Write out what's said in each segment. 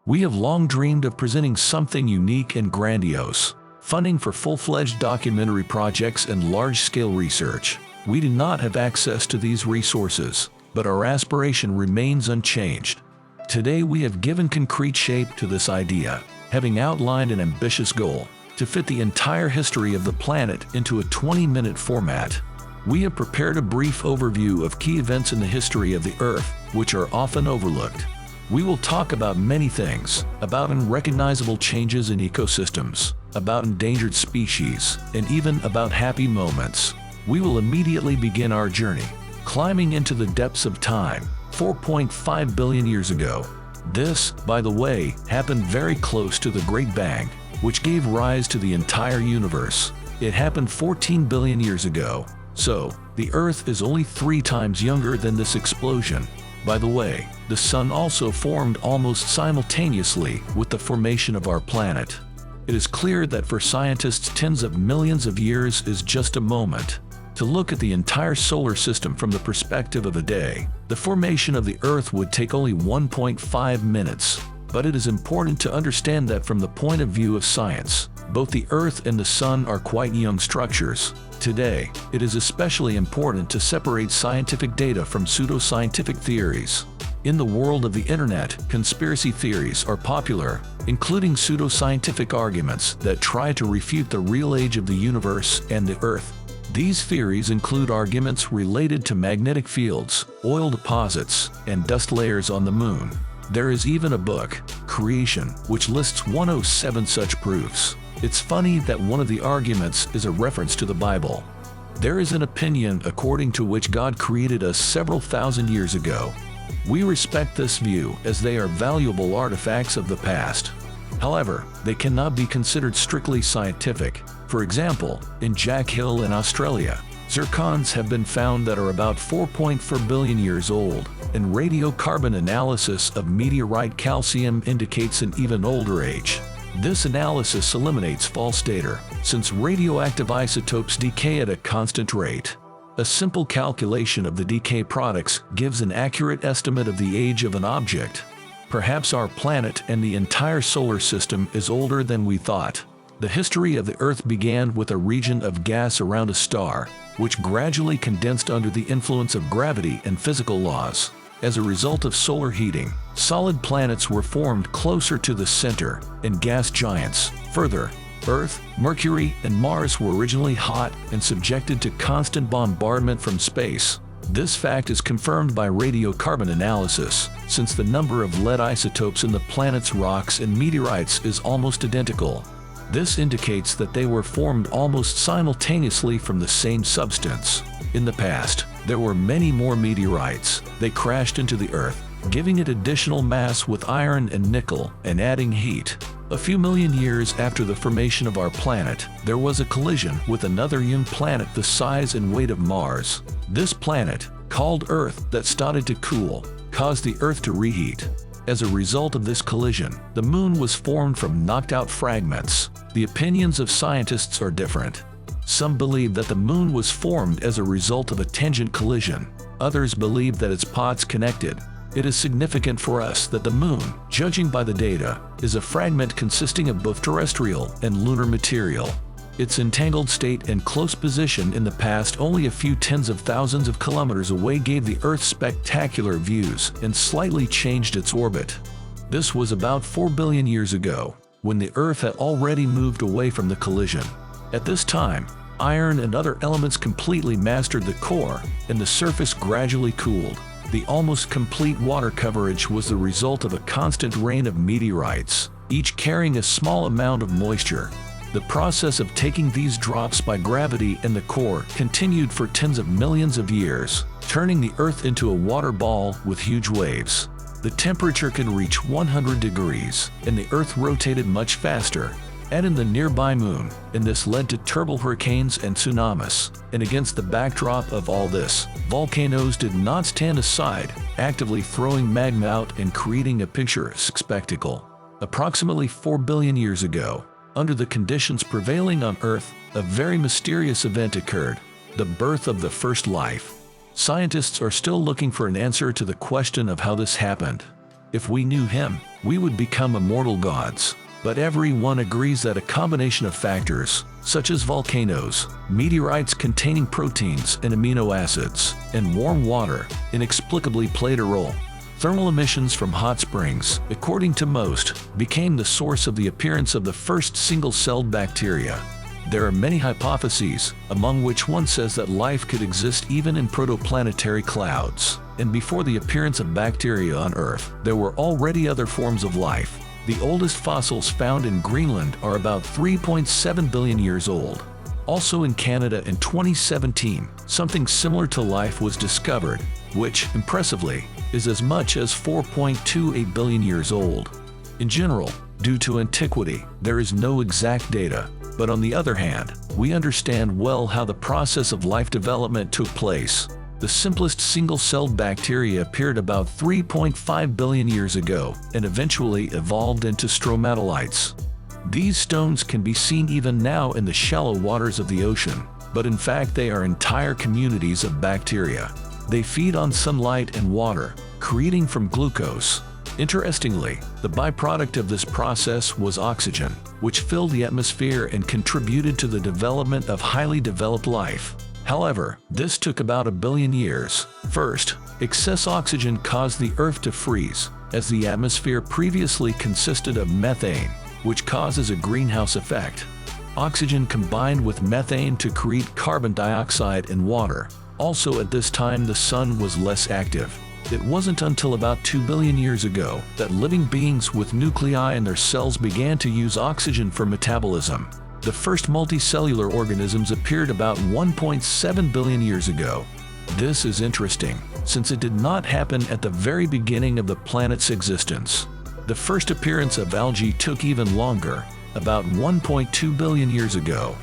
We have long dreamed of presenting something unique and grandiose. Funding for full-fledged documentary projects and large-scale research. We do not have access to these resources, but our aspiration remains unchanged. Today we have given concrete shape to this idea, having outlined an ambitious goal to fit the entire history of the planet into a 20-minute format. We have prepared a brief overview of key events in the history of the Earth, which are often overlooked. We will talk about many things, about unrecognizable changes in ecosystems, about endangered species, and even about happy moments. We will immediately begin our journey, climbing into the depths of time, 4.5 billion years ago. This, by the way, happened very close to the Great Bang, which gave rise to the entire universe. It happened 14 billion years ago. So, the Earth is only 3 times younger than this explosion. By the way, the Sun also formed almost simultaneously with the formation of our planet. It is clear that for scientists tens of millions of years is just a moment. To look at the entire solar system from the perspective of a day, the formation of the Earth would take only 1.5 minutes. But it is important to understand that from the point of view of science, both the Earth and the Sun are quite young structures. Today, it is especially important to separate scientific data from pseudoscientific theories. In the world of the internet, conspiracy theories are popular, including pseudoscientific arguments that try to refute the real age of the universe and the Earth. These theories include arguments related to magnetic fields, oil deposits, and dust layers on the moon. There is even a book, Creation, which lists 107 such proofs. It's funny that one of the arguments is a reference to the Bible. There is an opinion according to which God created us several thousand years ago. We respect this view as they are valuable artifacts of the past. However, they cannot be considered strictly scientific. For example, in Jack Hill in Australia, zircons have been found that are about 4.4 billion years old, and radiocarbon analysis of meteorite calcium indicates an even older age. This analysis eliminates false data, since radioactive isotopes decay at a constant rate. A simple calculation of the decay products gives an accurate estimate of the age of an object. Perhaps our planet and the entire solar system is older than we thought. The history of the Earth began with a region of gas around a star, which gradually condensed under the influence of gravity and physical laws. As a result of solar heating, solid planets were formed closer to the center, and gas giants. Further, Earth, Mercury, and Mars were originally hot and subjected to constant bombardment from space. This fact is confirmed by radiocarbon analysis, since the number of lead isotopes in the planet's rocks and meteorites is almost identical. This indicates that they were formed almost simultaneously from the same substance. In the past, there were many more meteorites. They crashed into the Earth, giving it additional mass with iron and nickel, and adding heat. A few million years after the formation of our planet, there was a collision with another young planet the size and weight of Mars. This planet, called Earth, that started to cool, caused the Earth to reheat. As a result of this collision, the Moon was formed from knocked-out fragments. The opinions of scientists are different. Some believe that the Moon was formed as a result of a tangent collision. Others believe that its pods connected. It is significant for us that the Moon, judging by the data, is a fragment consisting of both terrestrial and lunar material. Its entangled state and close position in the past only a few tens of thousands of kilometers away gave the Earth spectacular views and slightly changed its orbit. This was about 4 billion years ago, when the Earth had already moved away from the collision. At this time, iron and other elements completely mastered the core, and the surface gradually cooled. The almost complete water coverage was the result of a constant rain of meteorites, each carrying a small amount of moisture. The process of taking these drops by gravity in the core continued for tens of millions of years, turning the Earth into a water ball with huge waves. The temperature can reach 100 degrees, and the Earth rotated much faster. Add in the nearby Moon, and this led to terrible hurricanes and tsunamis. And against the backdrop of all this, volcanoes did not stand aside, actively throwing magma out and creating a picturesque spectacle. Approximately 4 billion years ago, under the conditions prevailing on Earth, a very mysterious event occurred, the birth of the first life. Scientists are still looking for an answer to the question of how this happened. If we knew him, we would become immortal gods. But everyone agrees that a combination of factors, such as volcanoes, meteorites containing proteins and amino acids, and warm water, inexplicably played a role. Thermal emissions from hot springs, according to most, became the source of the appearance of the first single-celled bacteria. There are many hypotheses, among which one says that life could exist even in protoplanetary clouds, and before the appearance of bacteria on Earth, there were already other forms of life. The oldest fossils found in Greenland are about 3.7 billion years old. Also in Canada in 2017, something similar to life was discovered, which, impressively, is as much as 4.28 billion years old. In general, due to antiquity, there is no exact data, but on the other hand, we understand well how the process of life development took place. The simplest single-celled bacteria appeared about 3.5 billion years ago and eventually evolved into stromatolites. These stones can be seen even now in the shallow waters of the ocean, but in fact they are entire communities of bacteria. They feed on sunlight and water, creating from glucose. Interestingly, the byproduct of this process was oxygen, which filled the atmosphere and contributed to the development of highly developed life. However, this took about 1 billion years. First, excess oxygen caused the Earth to freeze, as the atmosphere previously consisted of methane, which causes a greenhouse effect. Oxygen combined with methane to create carbon dioxide and water. Also at this time the sun was less active. It wasn't until about 2 billion years ago that living beings with nuclei in their cells began to use oxygen for metabolism. The first multicellular organisms appeared about 1.7 billion years ago. This is interesting, since it did not happen at the very beginning of the planet's existence. The first appearance of algae took even longer, about 1.2 billion years ago.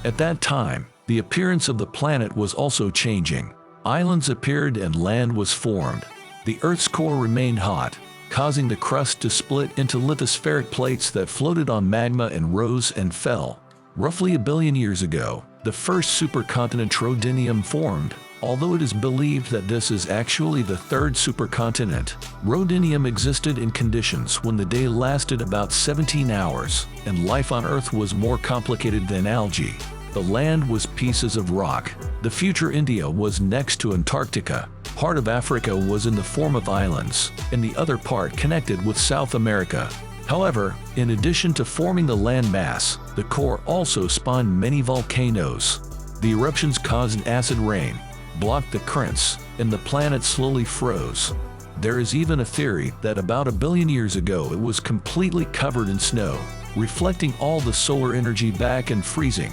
At that time, the appearance of the planet was also changing. Islands appeared and land was formed. The Earth's core remained hot, causing the crust to split into lithospheric plates that floated on magma and rose and fell. Roughly 1 billion years ago, the first supercontinent Rhodinium formed, although it is believed that this is actually the third supercontinent. Rhodinium existed in conditions when the day lasted about 17 hours, and life on Earth was more complicated than algae. The land was pieces of rock. The future India was next to Antarctica. Part of Africa was in the form of islands, and the other part connected with South America. However, in addition to forming the land mass, the core also spawned many volcanoes. The eruptions caused acid rain, blocked the currents, and the planet slowly froze. There is even a theory that about 1 billion years ago it was completely covered in snow, reflecting all the solar energy back and freezing.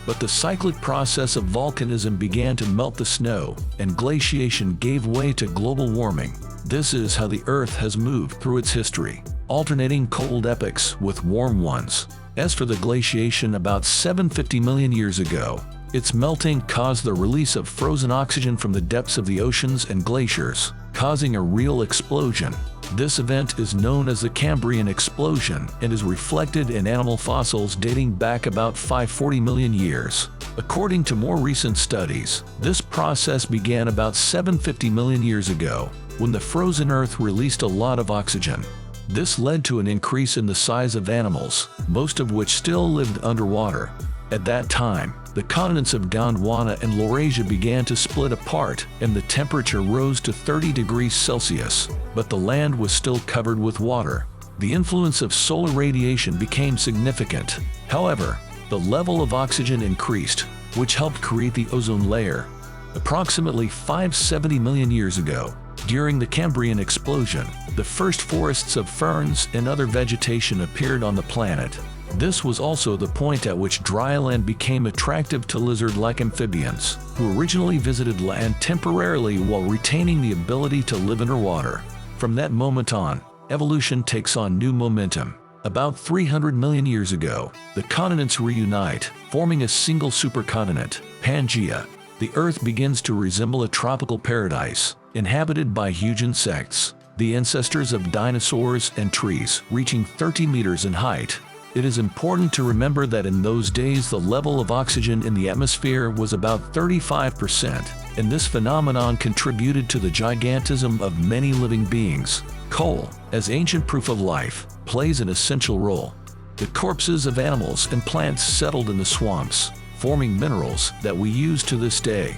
But the cyclic process of volcanism began to melt the snow, and glaciation gave way to global warming. This is how the Earth has moved through its history, alternating cold epochs with warm ones. As for the glaciation about 750 million years ago, its melting caused the release of frozen oxygen from the depths of the oceans and glaciers, causing a real explosion. This event is known as the Cambrian explosion and is reflected in animal fossils dating back about 540 million years. According to more recent studies, this process began about 750 million years ago, when the frozen Earth released a lot of oxygen. This led to an increase in the size of animals, most of which still lived underwater. At that time, the continents of Gondwana and Laurasia began to split apart, and the temperature rose to 30 degrees Celsius, but the land was still covered with water. The influence of solar radiation became significant. However, the level of oxygen increased, which helped create the ozone layer. Approximately 570 million years ago, during the Cambrian explosion, the first forests of ferns and other vegetation appeared on the planet. This was also the point at which dry land became attractive to lizard-like amphibians, who originally visited land temporarily while retaining the ability to live underwater. From that moment on, evolution takes on new momentum. About 300 million years ago, the continents reunite, forming a single supercontinent, Pangaea. The Earth begins to resemble a tropical paradise, inhabited by huge insects, the ancestors of dinosaurs and trees reaching 30 meters in height. It is important to remember that in those days the level of oxygen in the atmosphere was about 35%, and this phenomenon contributed to the gigantism of many living beings. Coal, as ancient proof of life, plays an essential role. The corpses of animals and plants settled in the swamps, forming minerals that we use to this day.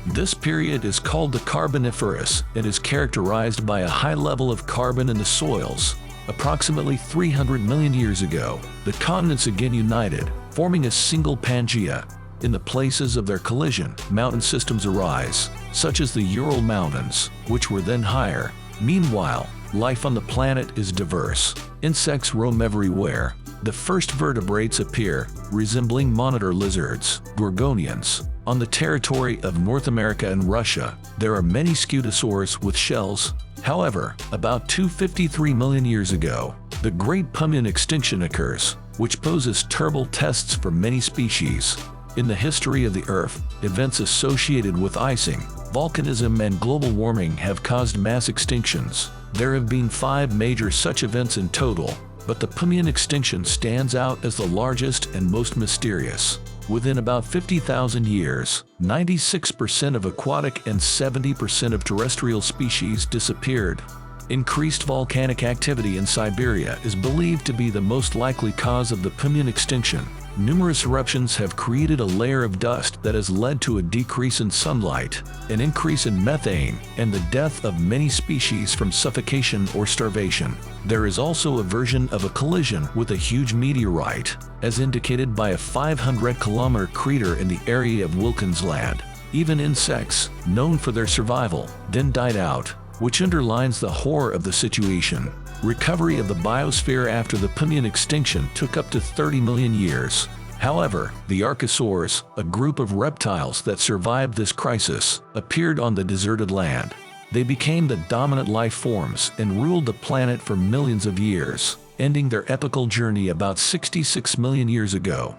This period is called the Carboniferous and is characterized by a high level of carbon in the soils. Approximately 300 million years ago, the continents again united, forming a single Pangaea. In the places of their collision, mountain systems arise, such as the Ural Mountains, which were then higher. Meanwhile, life on the planet is diverse. Insects roam everywhere. The first vertebrates appear, resembling monitor lizards, gorgonians. On the territory of North America and Russia, there are many scutosaurs with shells. However, about 253 million years ago, the Great Permian extinction occurs, which poses terrible tests for many species. In the history of the Earth, events associated with icing, volcanism and global warming have caused mass extinctions. There have been 5 major such events in total, but the Permian extinction stands out as the largest and most mysterious. Within about 50,000 years, 96% of aquatic and 70% of terrestrial species disappeared. Increased volcanic activity in Siberia is believed to be the most likely cause of the Permian extinction. Numerous eruptions have created a layer of dust that has led to a decrease in sunlight, an increase in methane, and the death of many species from suffocation or starvation. There is also a version of a collision with a huge meteorite, as indicated by a 500-kilometer crater in the area of Wilkins Land. Even insects, known for their survival, then died out, which underlines the horror of the situation. Recovery of the biosphere after the Permian extinction took up to 30 million years. However, the archosaurs, a group of reptiles that survived this crisis, appeared on the deserted land. They became the dominant life forms and ruled the planet for millions of years, ending their epical journey about 66 million years ago.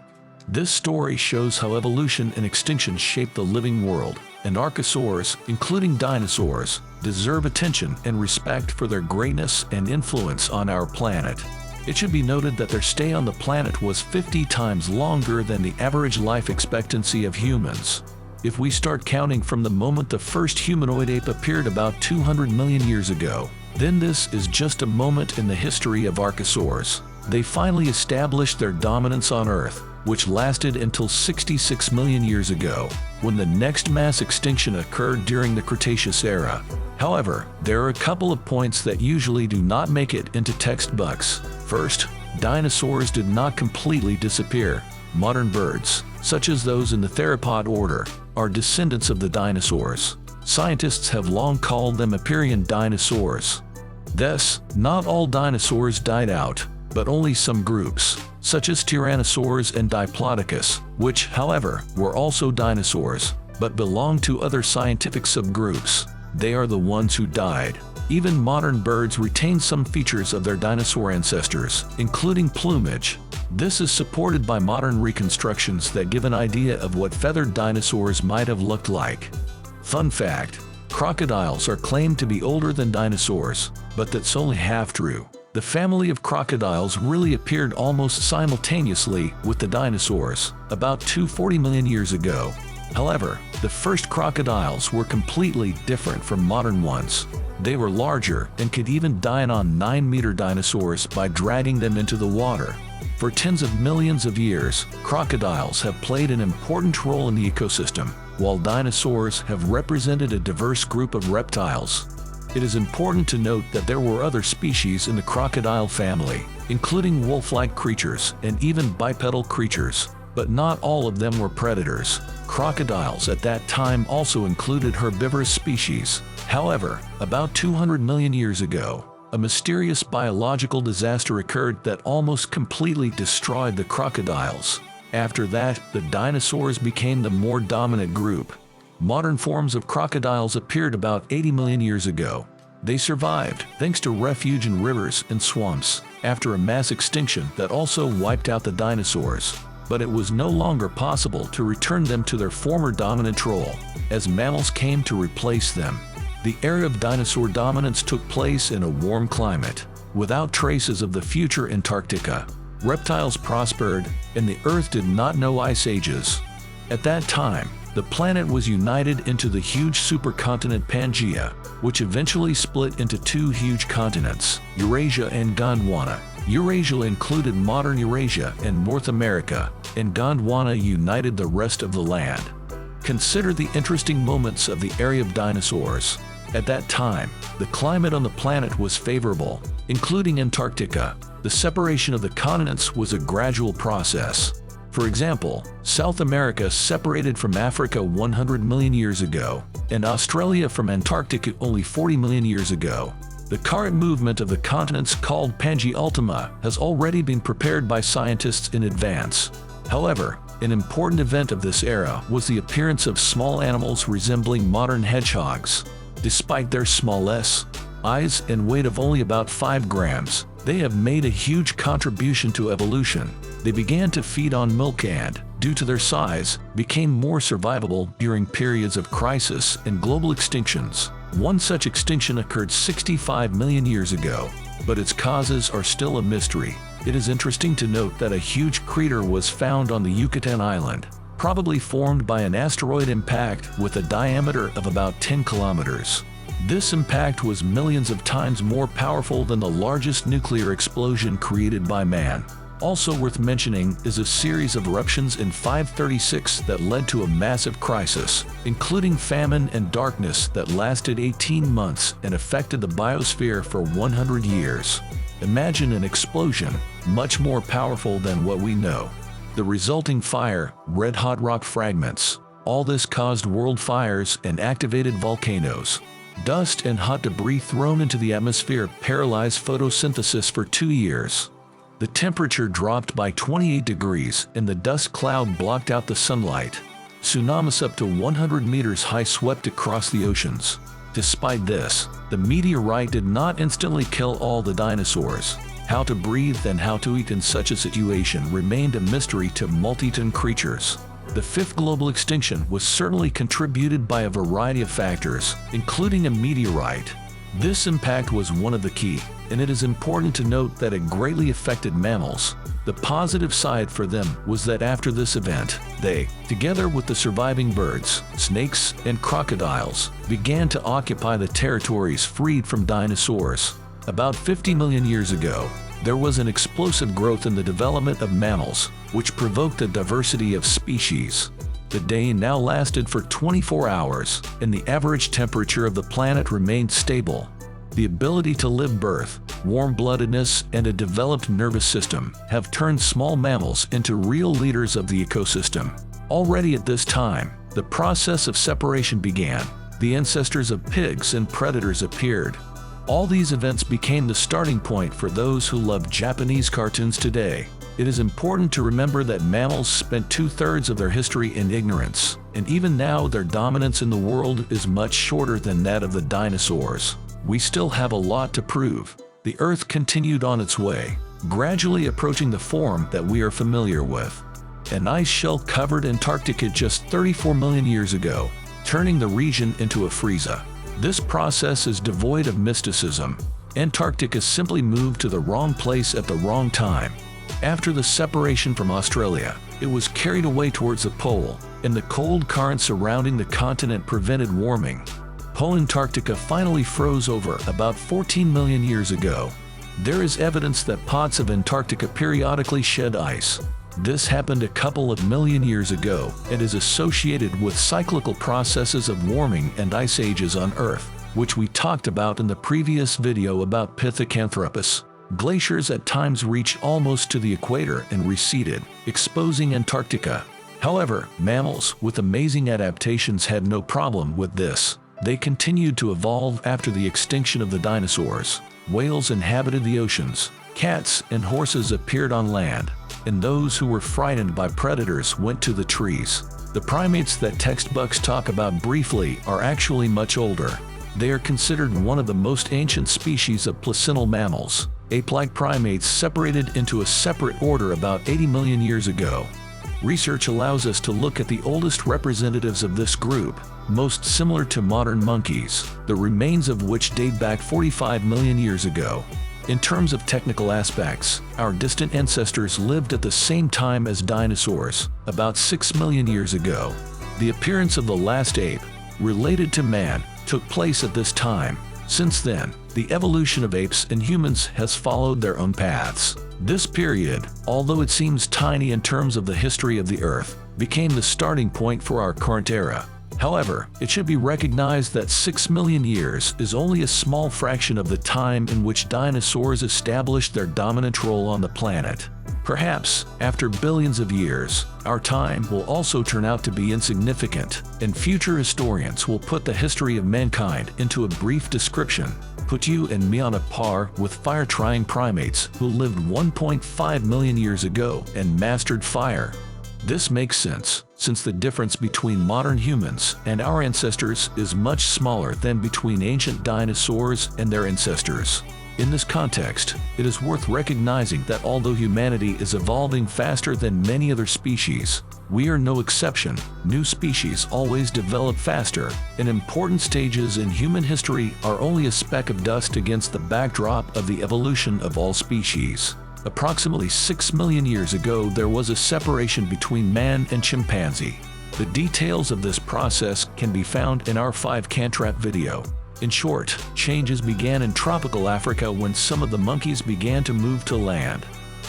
This story shows how evolution and extinction shaped the living world, and archosaurs, including dinosaurs, deserve attention and respect for their greatness and influence on our planet. It should be noted that their stay on the planet was 50 times longer than the average life expectancy of humans. If we start counting from the moment the first humanoid ape appeared about 200 million years ago, then this is just a moment in the history of archosaurs. They finally established their dominance on Earth, which lasted until 66 million years ago, when the next mass extinction occurred during the Cretaceous era. However, there are a couple of points that usually do not make it into textbooks. First, dinosaurs did not completely disappear. Modern birds, such as those in the theropod order, are descendants of the dinosaurs. Scientists have long called them Apiarian dinosaurs. Thus, not all dinosaurs died out, but only some groups, such as Tyrannosaurs and Diplodocus, which, however, were also dinosaurs, but belong to other scientific subgroups. They are the ones who died. Even modern birds retain some features of their dinosaur ancestors, including plumage. This is supported by modern reconstructions that give an idea of what feathered dinosaurs might have looked like. Fun fact: crocodiles are claimed to be older than dinosaurs, but that's only half true. The family of crocodiles really appeared almost simultaneously with the dinosaurs, about 240 million years ago. However, the first crocodiles were completely different from modern ones. They were larger and could even dine on 9-meter dinosaurs by dragging them into the water. For tens of millions of years, crocodiles have played an important role in the ecosystem, while dinosaurs have represented a diverse group of reptiles. It is important to note that there were other species in the crocodile family, including wolf-like creatures and even bipedal creatures, but not all of them were predators. Crocodiles at that time also included herbivorous species. However, about 200 million years ago, a mysterious biological disaster occurred that almost completely destroyed the crocodiles. After that, the dinosaurs became the more dominant group. Modern forms of crocodiles appeared about 80 million years ago. They survived thanks to refuge in rivers and swamps after a mass extinction that also wiped out the dinosaurs. But it was no longer possible to return them to their former dominant role, as mammals came to replace them. The era of dinosaur dominance took place in a warm climate, without traces of the future Antarctica. reptiles prospered, and the Earth did not know ice ages. At that time, the planet was united into the huge supercontinent Pangaea, which eventually split into two huge continents, Eurasia and Gondwana. Eurasia included modern Eurasia and North America, and Gondwana united the rest of the land. Consider the interesting moments of the era of dinosaurs. At that time, the climate on the planet was favorable, including Antarctica. The separation of the continents was a gradual process. For example, South America separated from Africa 100 million years ago, and Australia from Antarctica only 40 million years ago. The current movement of the continents called Pangaea Ultima has already been prepared by scientists in advance. However, an important event of this era was the appearance of small animals resembling modern hedgehogs. Despite their smallness, size and weight of only about 5 grams, they have made a huge contribution to evolution. They began to feed on milk and, due to their size, became more survivable during periods of crisis and global extinctions. One such extinction occurred 65 million years ago, but its causes are still a mystery. It is interesting to note that a huge crater was found on the Yucatan Island, probably formed by an asteroid impact with a diameter of about 10 kilometers. This impact was millions of times more powerful than the largest nuclear explosion created by man. Also worth mentioning is a series of eruptions in 536 that led to a massive crisis, including famine and darkness that lasted 18 months and affected the biosphere for 100 years. Imagine an explosion, much more powerful than what we know. The resulting fire, red-hot rock fragments. All this caused world fires and activated volcanoes. Dust and hot debris thrown into the atmosphere paralyzed photosynthesis for 2 years. The temperature dropped by 28 degrees and the dust cloud blocked out the sunlight. Tsunamis up to 100 meters high swept across the oceans. Despite this, the meteorite did not instantly kill all the dinosaurs. How to breathe and how to eat in such a situation remained a mystery to multi-ton creatures. The fifth global extinction was certainly contributed by a variety of factors, including a meteorite. This impact was one of the key, and it is important to note that it greatly affected mammals. The positive side for them was that after this event, they, together with the surviving birds, snakes, and crocodiles, began to occupy the territories freed from dinosaurs. About 50 million years ago, there was an explosive growth in the development of mammals, which provoked a diversity of species. The day now lasted for 24 hours, and the average temperature of the planet remained stable. The ability to live birth, warm-bloodedness, and a developed nervous system have turned small mammals into real leaders of the ecosystem. Already at this time, the process of separation began. The ancestors of pigs and predators appeared. All these events became the starting point for those who love Japanese cartoons today. It is important to remember that mammals spent 2/3 of their history in ignorance, and even now their dominance in the world is much shorter than that of the dinosaurs. We still have a lot to prove. The Earth continued on its way, gradually approaching the form that we are familiar with. An ice shell covered Antarctica just 34 million years ago, turning the region into a frieza. This process is devoid of mysticism. Antarctica simply moved to the wrong place at the wrong time. After the separation from Australia, it was carried away towards the pole, and the cold current surrounding the continent prevented warming. Whole Antarctica finally froze over about 14 million years ago. There is evidence that parts of Antarctica periodically shed ice. This happened a couple of million years ago and is associated with cyclical processes of warming and ice ages on Earth, which we talked about in the previous video about Pithecanthropus. Glaciers at times reached almost to the equator and receded, exposing Antarctica. However, mammals with amazing adaptations had no problem with this. They continued to evolve after the extinction of the dinosaurs. Whales inhabited the oceans, cats and horses appeared on land, and those who were frightened by predators went to the trees. The primates that textbooks talk about briefly are actually much older. They are considered one of the most ancient species of placental mammals. Ape-like primates separated into a separate order about 80 million years ago. Research allows us to look at the oldest representatives of this group, most similar to modern monkeys, the remains of which date back 45 million years ago. In terms of technical aspects, our distant ancestors lived at the same time as dinosaurs, about 6 million years ago. The appearance of the last ape, related to man, took place at this time. Since then, the evolution of apes and humans has followed their own paths. This period, although it seems tiny in terms of the history of the Earth, became the starting point for our current era. However, it should be recognized that 6 million years is only a small fraction of the time in which dinosaurs established their dominant role on the planet. Perhaps, after billions of years, our time will also turn out to be insignificant, and future historians will put the history of mankind into a brief description, put you and me on a par with fire-trying primates who lived 1.5 million years ago and mastered fire. This makes sense, since the difference between modern humans and our ancestors is much smaller than between ancient dinosaurs and their ancestors. In this context, it is worth recognizing that although humanity is evolving faster than many other species, we are no exception. New species always develop faster, and important stages in human history are only a speck of dust against the backdrop of the evolution of all species. Approximately 6 million years ago, there was a separation between man and chimpanzee. The details of this process can be found in our 5 Cantrap video. In short, changes began in tropical Africa when some of the monkeys began to move to land.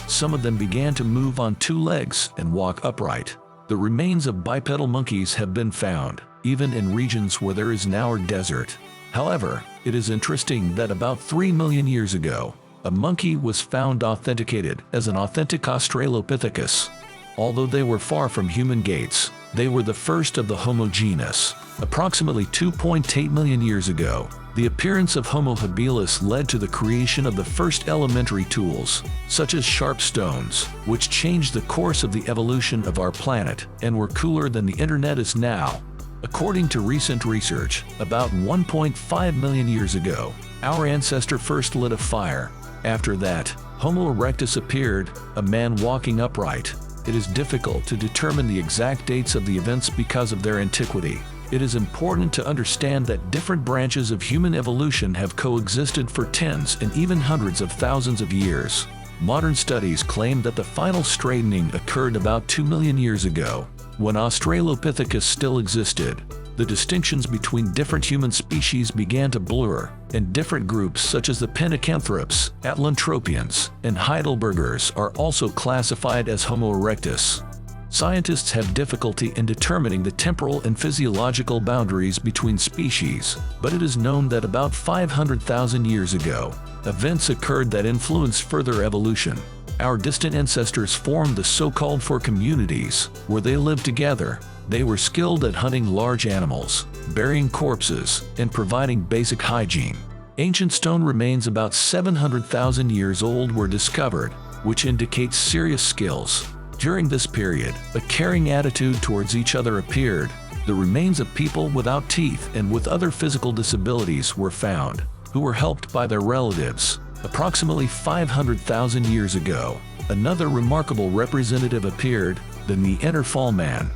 Some of them began to move on 2 legs and walk upright. The remains of bipedal monkeys have been found, even in regions where there is now a desert. However, it is interesting that about 3 million years ago, a monkey was found authenticated as an authentic Australopithecus. Although they were far from human gaits, they were the first of the Homo genus. Approximately 2.8 million years ago, the appearance of Homo habilis led to the creation of the first elementary tools, such as sharp stones, which changed the course of the evolution of our planet and were cooler than the internet is now. According to recent research, about 1.5 million years ago, our ancestor first lit a fire. After that, Homo erectus appeared, a man walking upright. It is difficult to determine the exact dates of the events because of their antiquity. It is important to understand that different branches of human evolution have coexisted for tens and even hundreds of thousands of years. Modern studies claim that the final straightening occurred about 2 million years ago, when Australopithecus still existed. The distinctions between different human species began to blur, and different groups such as the Pentacanthropes, Atlantropians, and Heidelbergers are also classified as Homo erectus. Scientists have difficulty in determining the temporal and physiological boundaries between species, but it is known that about 500,000 years ago, events occurred that influenced further evolution. Our distant ancestors formed the so-called four communities, where they lived together. They were skilled at hunting large animals, burying corpses, and providing basic hygiene. Ancient stone remains about 700,000 years old were discovered, which indicates serious skills. During this period, a caring attitude towards each other appeared. The remains of people without teeth and with other physical disabilities were found, who were helped by their relatives. Approximately 500,000 years ago, another remarkable representative appeared, the Neanderthal man.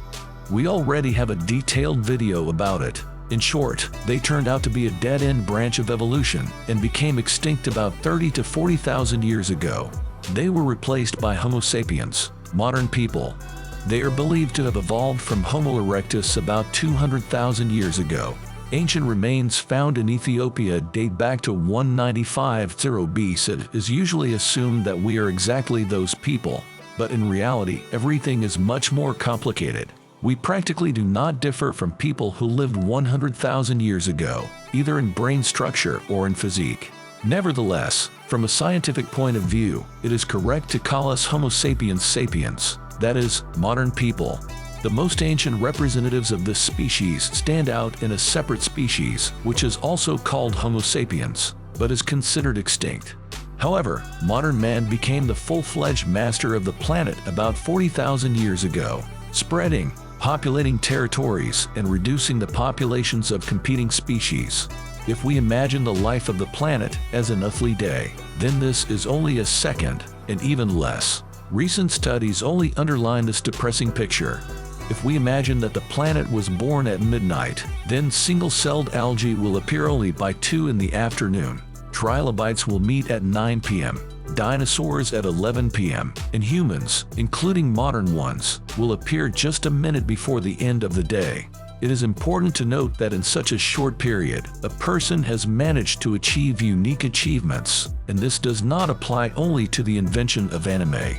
We already have a detailed video about it. In short, they turned out to be a dead-end branch of evolution and became extinct about 30 to 40,000 years ago. They were replaced by Homo sapiens, modern people. They are believed to have evolved from Homo erectus about 200,000 years ago. Ancient remains found in Ethiopia date back to 195 BC. It is usually assumed that we are exactly those people, but in reality, everything is much more complicated. We practically do not differ from people who lived 100,000 years ago, either in brain structure or in physique. Nevertheless, from a scientific point of view, it is correct to call us Homo sapiens sapiens, that is, modern people. The most ancient representatives of this species stand out in a separate species, which is also called Homo sapiens, but is considered extinct. However, modern man became the full-fledged master of the planet about 40,000 years ago, spreading, populating territories, and reducing the populations of competing species. If we imagine the life of the planet as an earthly day, then this is only a second, and even less. Recent studies only underline this depressing picture. If we imagine that the planet was born at midnight, then single-celled algae will appear only by 2 in the afternoon. trilobites will meet at 9 p.m., dinosaurs at 11 p.m., and humans, including modern ones, will appear just a minute before the end of the day. It is important to note that in such a short period, a person has managed to achieve unique achievements, and this does not apply only to the invention of anime.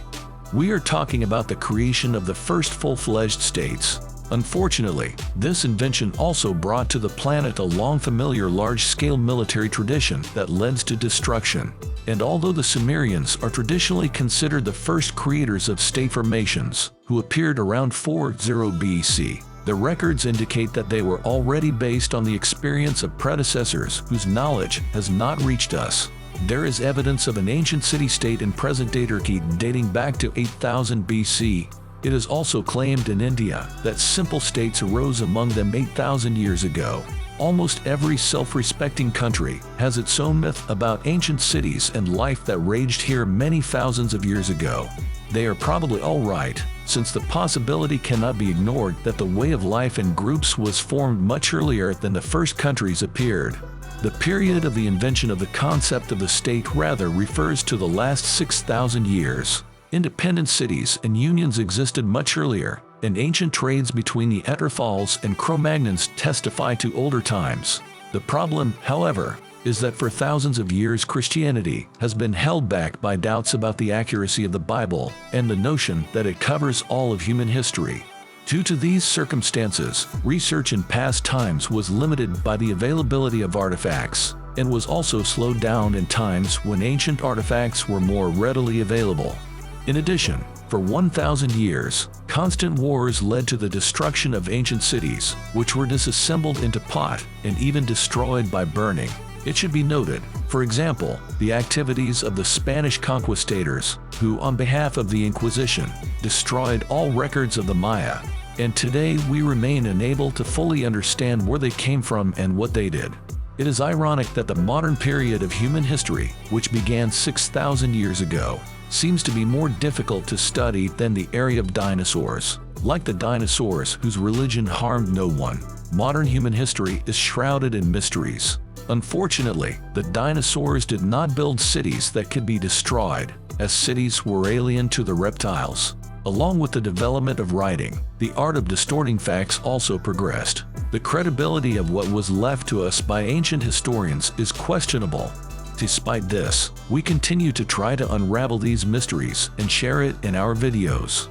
We are talking about the creation of the first full-fledged states. Unfortunately, this invention also brought to the planet a long familiar large-scale military tradition that led to destruction. And although the Sumerians are traditionally considered the first creators of state formations, who appeared around 40 BC, the records indicate that they were already based on the experience of predecessors whose knowledge has not reached us. There is evidence of an ancient city-state in present-day Turkey dating back to 8000 BC. It is also claimed in India that simple states arose among them 8,000 years ago. Almost every self-respecting country has its own myth about ancient cities and life that raged here many thousands of years ago. They are probably all right, since the possibility cannot be ignored that the way of life in groups was formed much earlier than the first countries appeared. The period of the invention of the concept of the state rather refers to the last 6,000 years. Independent cities and unions existed much earlier, and ancient trades between the Etruscans and Cro-Magnons testify to older times. The problem, however, is that for thousands of years Christianity has been held back by doubts about the accuracy of the Bible and the notion that it covers all of human history. Due to these circumstances, research in past times was limited by the availability of artifacts, and was also slowed down in times when ancient artifacts were more readily available. In addition, for 1,000 years, constant wars led to the destruction of ancient cities, which were disassembled into pot and even destroyed by burning. It should be noted, for example, the activities of the Spanish conquistadors, who on behalf of the Inquisition, destroyed all records of the Maya, and today we remain unable to fully understand where they came from and what they did. It is ironic that the modern period of human history, which began 6,000 years ago, seems to be more difficult to study than the era of dinosaurs. Like the dinosaurs whose religion harmed no one, modern human history is shrouded in mysteries. Unfortunately, the dinosaurs did not build cities that could be destroyed, as cities were alien to the reptiles. Along with the development of writing, the art of distorting facts also progressed. The credibility of what was left to us by ancient historians is questionable. Despite this, we continue to try to unravel these mysteries and share it in our videos.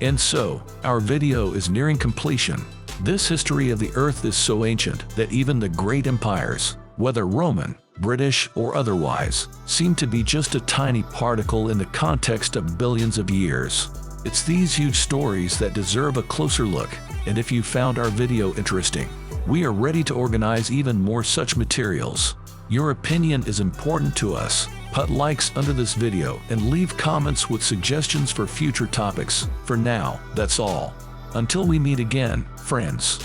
And so, our video is nearing completion. This history of the Earth is so ancient that even the great empires, whether Roman, British, or otherwise, seem to be just a tiny particle in the context of billions of years. It's these huge stories that deserve a closer look, and if you found our video interesting, we are ready to organize even more such materials. Your opinion is important to us. Put likes under this video and leave comments with suggestions for future topics. For now, that's all. Until we meet again, friends.